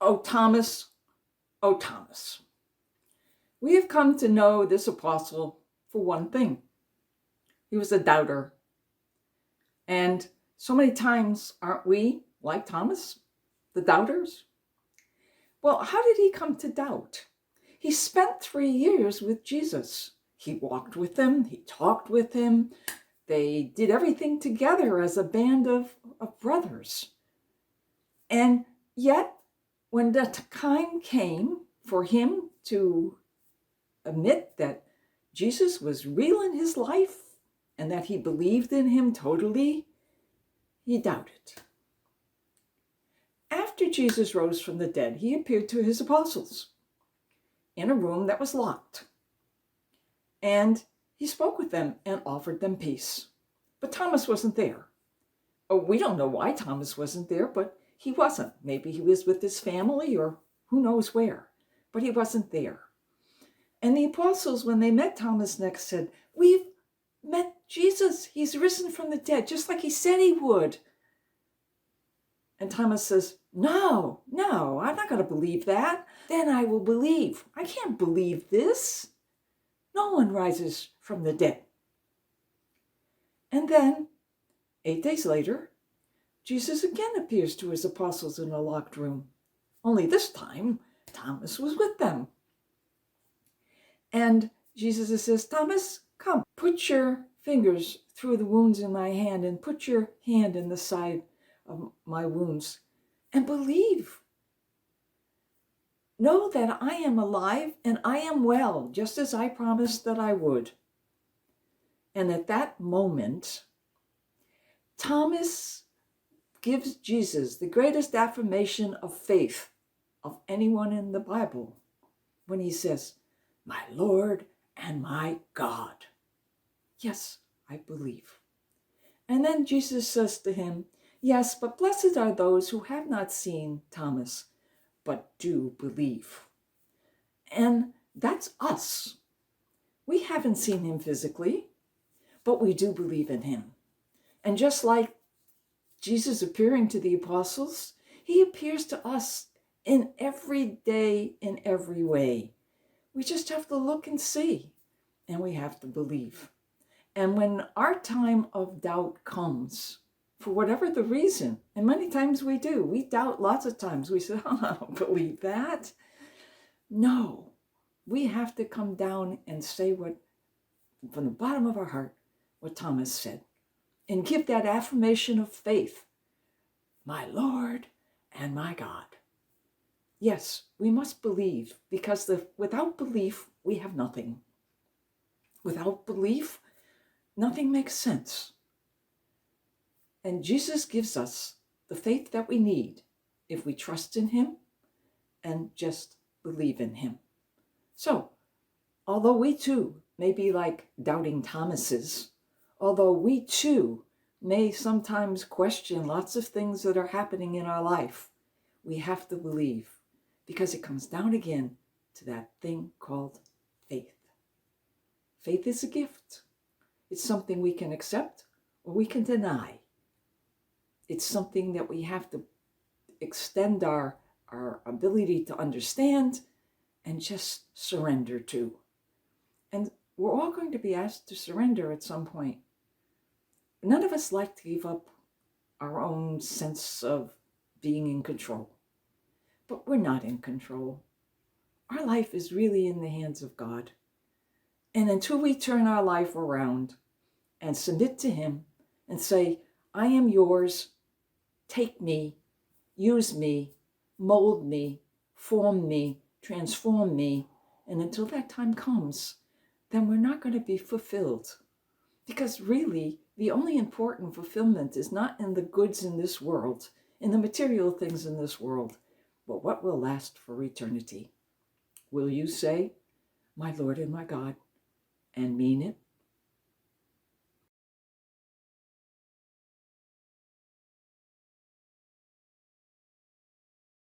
O Thomas, O Thomas. We have come to know this apostle for one thing. He was a doubter. And so many times, aren't we like Thomas, the doubters? Well, how did he come to doubt? He spent 3 years with Jesus. He walked with him, he talked with him. They did everything together as a band of brothers. And yet, when the time came for him to admit that Jesus was real in his life and that he believed in him totally, he doubted. After Jesus rose from the dead, he appeared to his apostles in a room that was locked. And he spoke with them and offered them peace. But Thomas wasn't there. Oh, we don't know why Thomas wasn't there, but he wasn't. Maybe he was with his family or who knows where, but he wasn't there. And the apostles, when they met Thomas next, said, "We've met Jesus. He's risen from the dead, just like he said he would." And Thomas says, no, I'm not going to believe that. Then I will believe. I can't believe this. No one rises from the dead. And then, 8 days later, Jesus again appears to his apostles in a locked room. Only this time, Thomas was with them. And Jesus says, "Thomas, come, put your fingers through the wounds in my hand and put your hand in the side of my wounds and believe. Know that I am alive and I am well, just as I promised that I would." And at that moment, Thomas gives Jesus the greatest affirmation of faith of anyone in the Bible when he says, "My Lord and my God. Yes, I believe." And then Jesus says to him, "Yes, but blessed are those who have not seen, Thomas, but do believe." And that's us. We haven't seen him physically, but we do believe in him. And just like Jesus appearing to the apostles, he appears to us in every day, in every way. We just have to look and see, and we have to believe. And when our time of doubt comes, for whatever the reason, and many times we do, we doubt lots of times. We say, "Oh, I don't believe that." No, we have to come down and say what, from the bottom of our heart, what Thomas said, and give that affirmation of faith, "My Lord and my God." Yes, we must believe, because without belief, we have nothing. Without belief, nothing makes sense. And Jesus gives us the faith that we need if we trust in him and just believe in him. So, although we too may be like doubting Thomases, although we too may sometimes question lots of things that are happening in our life, we have to believe, because it comes down again to that thing called faith. Faith is a gift. It's something we can accept or we can deny. It's something that we have to extend our ability to understand and just surrender to. And we're all going to be asked to surrender at some point. None of us like to give up our own sense of being in control. But we're not in control. Our life is really in the hands of God. And until we turn our life around and submit to him and say, "I am yours, take me, use me, mold me, form me, transform me," and until that time comes, then we're not going to be fulfilled. Because really, the only important fulfillment is not in the goods in this world, in the material things in this world, but what will last for eternity. Will you say, "My Lord and my God," and mean it?